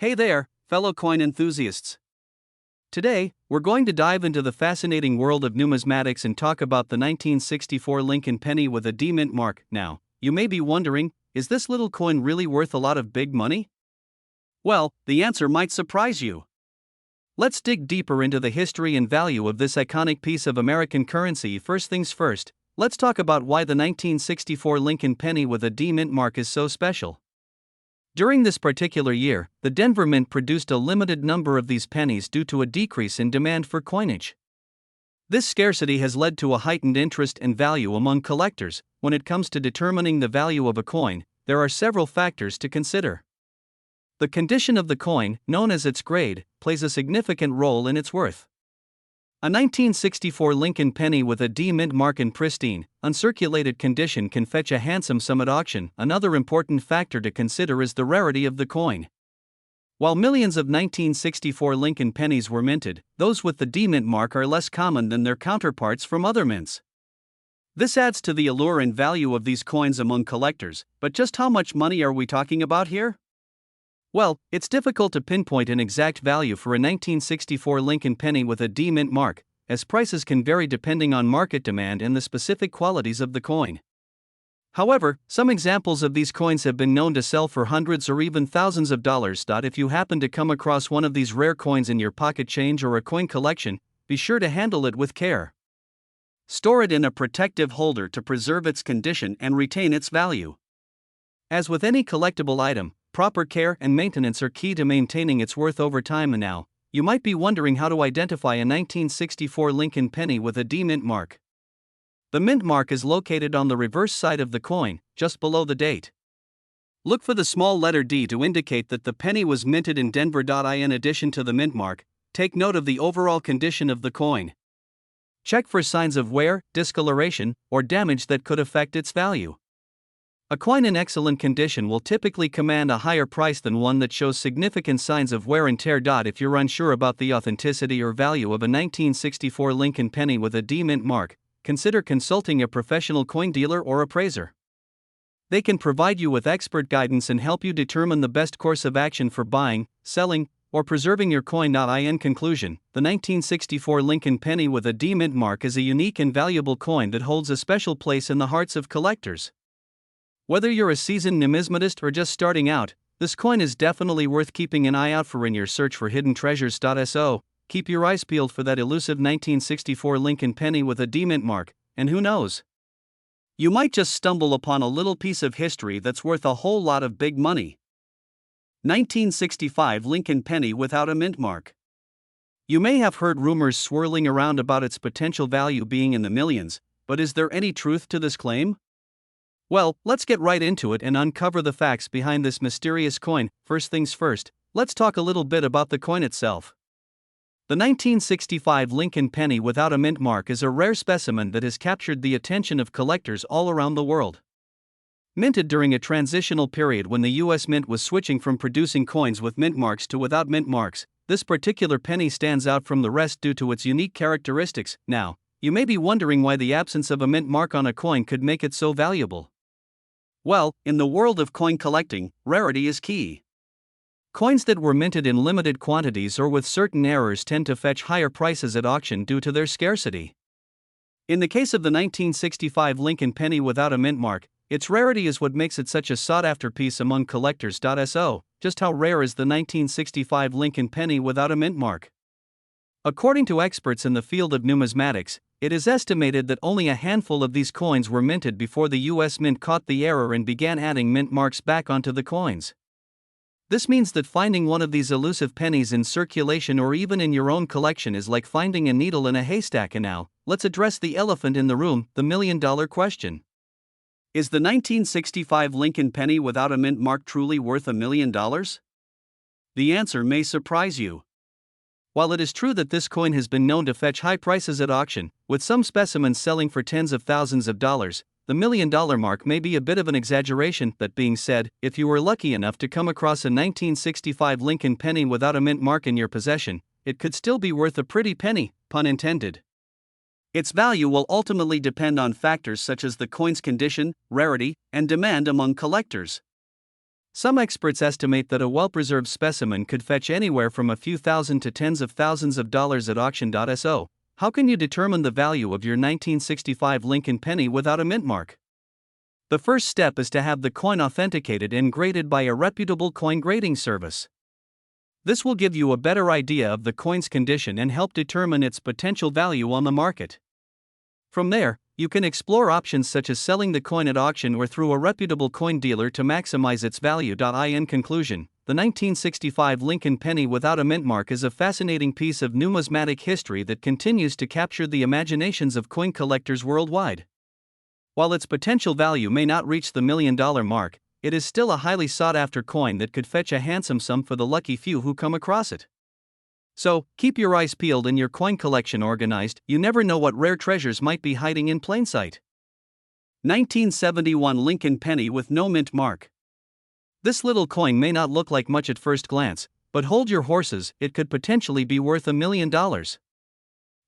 Hey there, fellow coin enthusiasts. Today, we're going to dive into the fascinating world of numismatics and talk about the 1964 Lincoln penny with a D mint mark. Now, you may be wondering, is this little coin really worth a lot of big money? Well, the answer might surprise you. Let's dig deeper into the history and value of this iconic piece of American currency. First things first, let's talk about why the 1964 Lincoln penny with a D mint mark is so special. During this particular year, the Denver Mint produced a limited number of these pennies due to a decrease in demand for coinage. This scarcity has led to a heightened interest and value among collectors. When it comes to determining the value of a coin, there are several factors to consider. The condition of the coin, known as its grade, plays a significant role in its worth. A 1964 Lincoln penny with a D mint mark in pristine, uncirculated condition can fetch a handsome sum at auction. Another important factor to consider is the rarity of the coin. While millions of 1964 Lincoln pennies were minted, those with the D mint mark are less common than their counterparts from other mints. This adds to the allure and value of these coins among collectors, but just how much money are we talking about here? Well, it's difficult to pinpoint an exact value for a 1964 Lincoln penny with a D mint mark, as prices can vary depending on market demand and the specific qualities of the coin. However, some examples of these coins have been known to sell for hundreds or even thousands of dollars. If you happen to come across one of these rare coins in your pocket change or a coin collection, be sure to handle it with care. Store it in a protective holder to preserve its condition and retain its value. As with any collectible item, proper care and maintenance are key to maintaining its worth over time. And now, you might be wondering how to identify a 1964 Lincoln penny with a D mint mark. The mint mark is located on the reverse side of the coin, just below the date. Look for the small letter D to indicate that the penny was minted in Denver. In addition to the mint mark, take note of the overall condition of the coin. Check for signs of wear, discoloration, or damage that could affect its value. A coin in excellent condition will typically command a higher price than one that shows significant signs of wear and tear. If you're unsure about the authenticity or value of a 1964 Lincoln penny with a D mint mark, consider consulting a professional coin dealer or appraiser. They can provide you with expert guidance and help you determine the best course of action for buying, selling, or preserving your coin. In conclusion, the 1964 Lincoln penny with a D mint mark is a unique and valuable coin that holds a special place in the hearts of collectors. Whether you're a seasoned numismatist or just starting out, this coin is definitely worth keeping an eye out for in your search for hidden treasures. So, keep your eyes peeled for that elusive 1964 Lincoln penny with a D mint mark, and who knows? You might just stumble upon a little piece of history that's worth a whole lot of big money. 1965 Lincoln penny without a mint mark. You may have heard rumors swirling around about its potential value being in the millions, but is there any truth to this claim? Well, let's get right into it and uncover the facts behind this mysterious coin. First things first, let's talk a little bit about the coin itself. The 1965 Lincoln penny without a mint mark is a rare specimen that has captured the attention of collectors all around the world. Minted during a transitional period when the U.S. Mint was switching from producing coins with mint marks to without mint marks, this particular penny stands out from the rest due to its unique characteristics. Now, you may be wondering why the absence of a mint mark on a coin could make it so valuable. Well, in the world of coin collecting, rarity is key. Coins that were minted in limited quantities or with certain errors tend to fetch higher prices at auction due to their scarcity. In the case of the 1965 Lincoln penny without a mint mark, its rarity is what makes it such a sought-after piece among collectors. So, just how rare is the 1965 Lincoln penny without a mint mark? According to experts in the field of numismatics, it is estimated that only a handful of these coins were minted before the U.S. Mint caught the error and began adding mint marks back onto the coins. This means that finding one of these elusive pennies in circulation or even in your own collection is like finding a needle in a haystack. And now, let's address the elephant in the room, the million-dollar question. Is the 1965 Lincoln penny without a mint mark truly worth $1 million? The answer may surprise you. While it is true that this coin has been known to fetch high prices at auction, with some specimens selling for tens of thousands of dollars, the $1 million mark may be a bit of an exaggeration. That being said, if you were lucky enough to come across a 1965 Lincoln penny without a mint mark in your possession, it could still be worth a pretty penny, pun intended. Its value will ultimately depend on factors such as the coin's condition, rarity, and demand among collectors. Some experts estimate that a well-preserved specimen could fetch anywhere from a few thousand to tens of thousands of dollars at auction.so. How can you determine the value of your 1965 Lincoln penny without a mint mark? The first step is to have the coin authenticated and graded by a reputable coin grading service. This will give you a better idea of the coin's condition and help determine its potential value on the market. From there, you can explore options such as selling the coin at auction or through a reputable coin dealer to maximize its value. In conclusion, the 1965 Lincoln penny without a mint mark is a fascinating piece of numismatic history that continues to capture the imaginations of coin collectors worldwide. While its potential value may not reach the $1 million mark, it is still a highly sought-after coin that could fetch a handsome sum for the lucky few who come across it. So, keep your eyes peeled and your coin collection organized. You never know what rare treasures might be hiding in plain sight. 1971 Lincoln penny with no mint mark. This little coin may not look like much at first glance, but hold your horses, it could potentially be worth $1 million.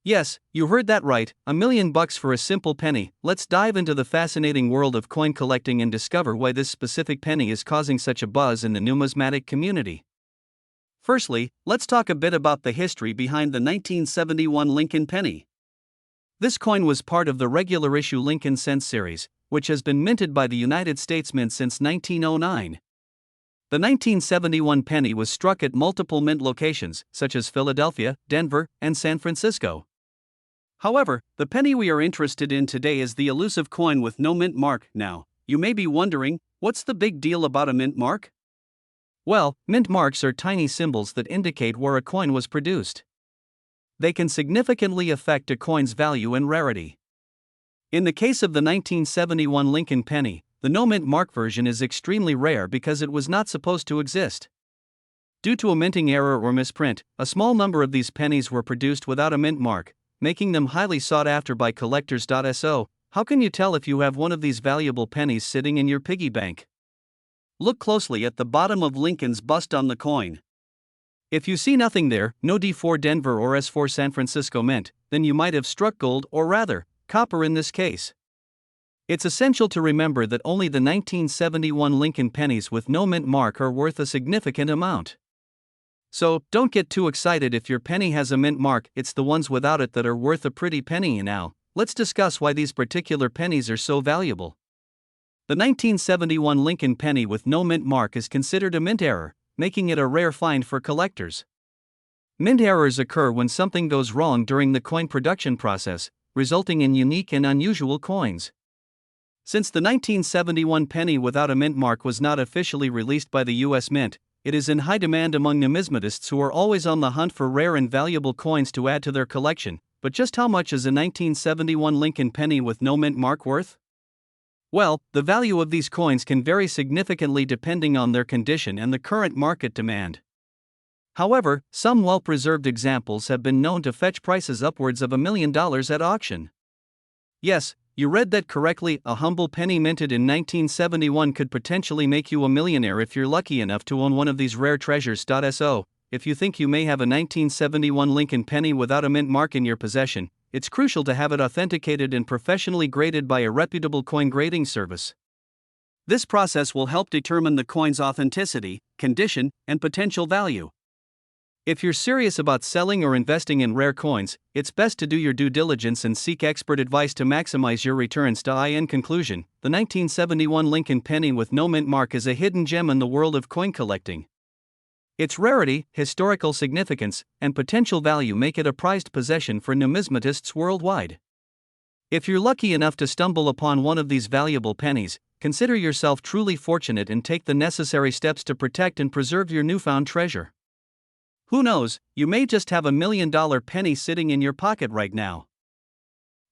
Yes, you heard that right, $1 million for a simple penny. Let's dive into the fascinating world of coin collecting and discover why this specific penny is causing such a buzz in the numismatic community. Firstly, let's talk a bit about the history behind the 1971 Lincoln penny. This coin was part of the regular issue Lincoln cent series, which has been minted by the United States Mint since 1909. The 1971 penny was struck at multiple mint locations, such as Philadelphia, Denver, and San Francisco. However, the penny we are interested in today is the elusive coin with no mint mark. Now, you may be wondering, what's the big deal about a mint mark? Well, mint marks are tiny symbols that indicate where a coin was produced. They can significantly affect a coin's value and rarity. In the case of the 1971 Lincoln penny, the no mint mark version is extremely rare because it was not supposed to exist. Due to a minting error or misprint, a small number of these pennies were produced without a mint mark, making them highly sought after by collectors. So, how can you tell if you have one of these valuable pennies sitting in your piggy bank? Look closely at the bottom of Lincoln's bust on the coin. If you see nothing there, no D4 Denver or S4 San Francisco mint, then you might have struck gold, or rather, copper in this case. It's essential to remember that only the 1971 Lincoln pennies with no mint mark are worth a significant amount. So, don't get too excited if your penny has a mint mark, it's the ones without it that are worth a pretty penny. Now, let's discuss why these particular pennies are so valuable. The 1971 Lincoln penny with no mint mark is considered a mint error, making it a rare find for collectors. Mint errors occur when something goes wrong during the coin production process, resulting in unique and unusual coins. Since the 1971 penny without a mint mark was not officially released by the U.S. Mint, it is in high demand among numismatists who are always on the hunt for rare and valuable coins to add to their collection. But just how much is a 1971 Lincoln penny with no mint mark worth? Well, the value of these coins can vary significantly depending on their condition and the current market demand. However, some well-preserved examples have been known to fetch prices upwards of $1 million at auction. Yes, you read that correctly, a humble penny minted in 1971 could potentially make you a millionaire if you're lucky enough to own one of these rare treasures. So, if you think you may have a 1971 Lincoln penny without a mint mark in your possession, it's crucial to have it authenticated and professionally graded by a reputable coin grading service. This process will help determine the coin's authenticity, condition, and potential value. If you're serious about selling or investing in rare coins, it's best to do your due diligence and seek expert advice to maximize your returns. In conclusion, the 1971 Lincoln penny with no mint mark is a hidden gem in the world of coin collecting. Its rarity, historical significance, and potential value make it a prized possession for numismatists worldwide. If you're lucky enough to stumble upon one of these valuable pennies, consider yourself truly fortunate and take the necessary steps to protect and preserve your newfound treasure. Who knows, you may just have $1 million penny sitting in your pocket right now.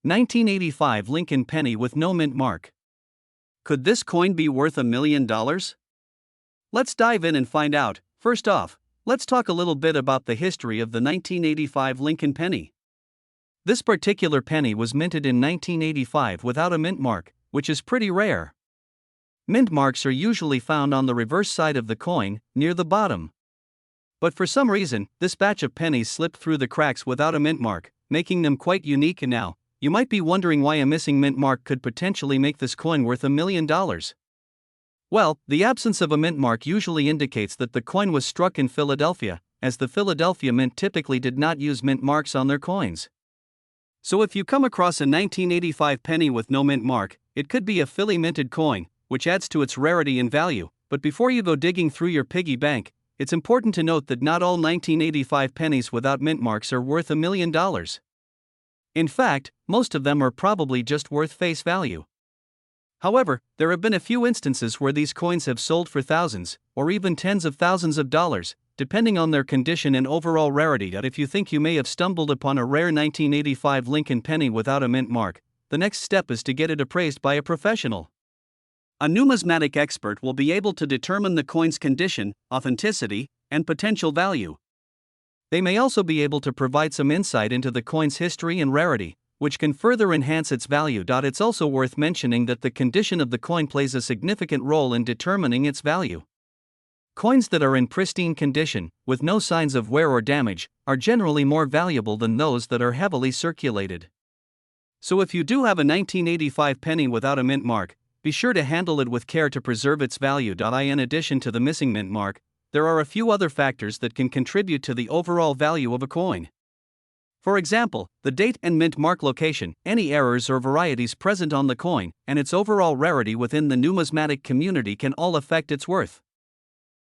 1985 Lincoln penny with no mint mark. Could this coin be worth $1 million? Let's dive in and find out. First off, let's talk a little bit about the history of the 1985 Lincoln penny. This particular penny was minted in 1985 without a mint mark, which is pretty rare. Mint marks are usually found on the reverse side of the coin, near the bottom. But for some reason, this batch of pennies slipped through the cracks without a mint mark, making them quite unique. And now, you might be wondering why a missing mint mark could potentially make this coin worth $1 million. Well, the absence of a mint mark usually indicates that the coin was struck in Philadelphia, as the Philadelphia Mint typically did not use mint marks on their coins. So if you come across a 1985 penny with no mint mark, it could be a Philly minted coin, which adds to its rarity and value. But before you go digging through your piggy bank, it's important to note that not all 1985 pennies without mint marks are worth $1 million. In fact, most of them are probably just worth face value. However, there have been a few instances where these coins have sold for thousands, or even tens of thousands of dollars, depending on their condition and overall rarity. If you think you may have stumbled upon a rare 1985 Lincoln penny without a mint mark, the next step is to get it appraised by a professional. A numismatic expert will be able to determine the coin's condition, authenticity, and potential value. They may also be able to provide some insight into the coin's history and rarity, which can further enhance its value. It's also worth mentioning that the condition of the coin plays a significant role in determining its value. Coins that are in pristine condition, with no signs of wear or damage, are generally more valuable than those that are heavily circulated. So if you do have a 1985 penny without a mint mark, be sure to handle it with care to preserve its value. In addition to the missing mint mark, there are a few other factors that can contribute to the overall value of a coin. For example, the date and mint mark location, any errors or varieties present on the coin, and its overall rarity within the numismatic community can all affect its worth.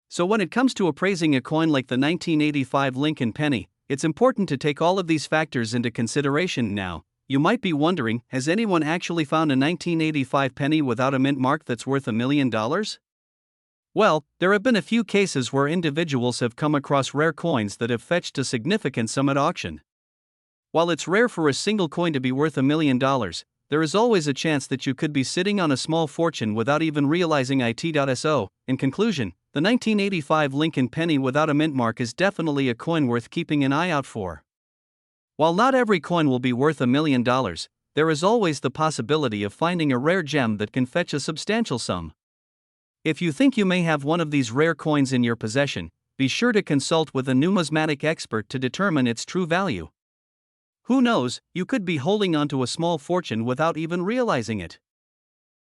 So when it comes to appraising a coin like the 1985 Lincoln penny, it's important to take all of these factors into consideration. Now, you might be wondering, has anyone actually found a 1985 penny without a mint mark that's worth $1 million? Well, there have been a few cases where individuals have come across rare coins that have fetched a significant sum at auction. While it's rare for a single coin to be worth $1 million, there is always a chance that you could be sitting on a small fortune without even realizing it. So, in conclusion, the 1985 Lincoln penny without a mint mark is definitely a coin worth keeping an eye out for. While not every coin will be worth $1 million, there is always the possibility of finding a rare gem that can fetch a substantial sum. If you think you may have one of these rare coins in your possession, be sure to consult with a numismatic expert to determine its true value. Who knows, you could be holding onto a small fortune without even realizing it.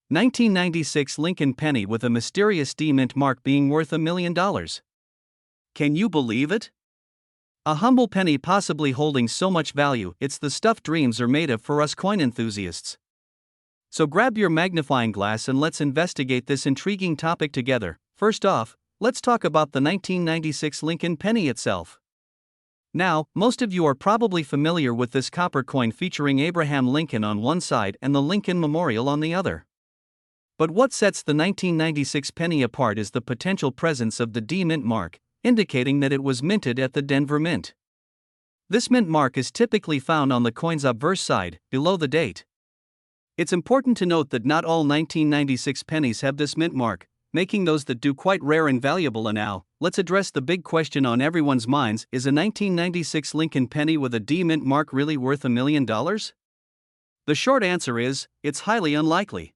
1996 Lincoln penny with a mysterious D mint mark being worth $1 million. Can you believe it? A humble penny possibly holding so much value. It's the stuff dreams are made of for us coin enthusiasts. So grab your magnifying glass and let's investigate this intriguing topic together. First off, let's talk about the 1996 Lincoln penny itself. Now, most of you are probably familiar with this copper coin featuring Abraham Lincoln on one side and the Lincoln Memorial on the other. But what sets the 1996 penny apart is the potential presence of the D mint mark, indicating that it was minted at the Denver Mint. This mint mark is typically found on the coin's obverse side, below the date. It's important to note that not all 1996 pennies have this mint mark, making those that do quite rare and valuable. And now, let's address the big question on everyone's minds: is a 1996 Lincoln penny with a D mint mark really worth $1 million? The short answer is, it's highly unlikely.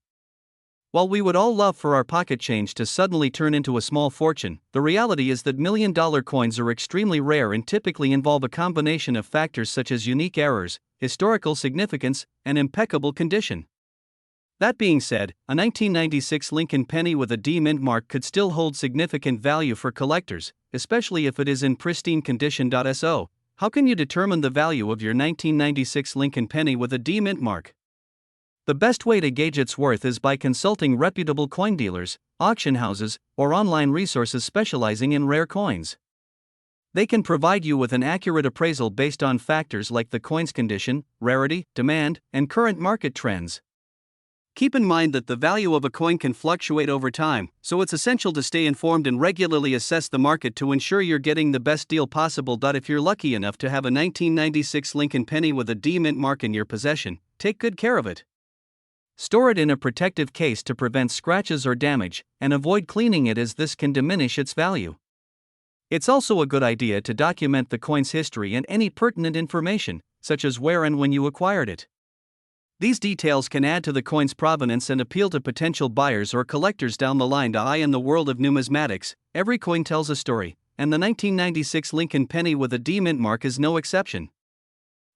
While we would all love for our pocket change to suddenly turn into a small fortune, the reality is that $1 million coins are extremely rare and typically involve a combination of factors such as unique errors, historical significance, and impeccable condition. That being said, a 1996 Lincoln penny with a D mint mark could still hold significant value for collectors, especially if it is in pristine condition. So, how can you determine the value of your 1996 Lincoln penny with a D mint mark? The best way to gauge its worth is by consulting reputable coin dealers, auction houses, or online resources specializing in rare coins. They can provide you with an accurate appraisal based on factors like the coin's condition, rarity, demand, and current market trends. Keep in mind that the value of a coin can fluctuate over time, so it's essential to stay informed and regularly assess the market to ensure you're getting the best deal possible. If you're lucky enough to have a 1996 Lincoln penny with a D mint mark in your possession, take good care of it. Store it in a protective case to prevent scratches or damage, and avoid cleaning it as this can diminish its value. It's also a good idea to document the coin's history and any pertinent information, such as where and when you acquired it. These details can add to the coin's provenance and appeal to potential buyers or collectors down the line. In the world of numismatics, every coin tells a story, and the 1996 Lincoln penny with a D mint mark is no exception.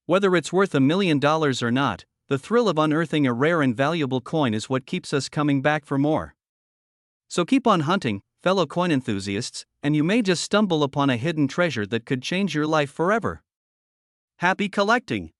Whether it's worth $1 million or not, the thrill of unearthing a rare and valuable coin is what keeps us coming back for more. So keep on hunting, fellow coin enthusiasts, and you may just stumble upon a hidden treasure that could change your life forever. Happy collecting!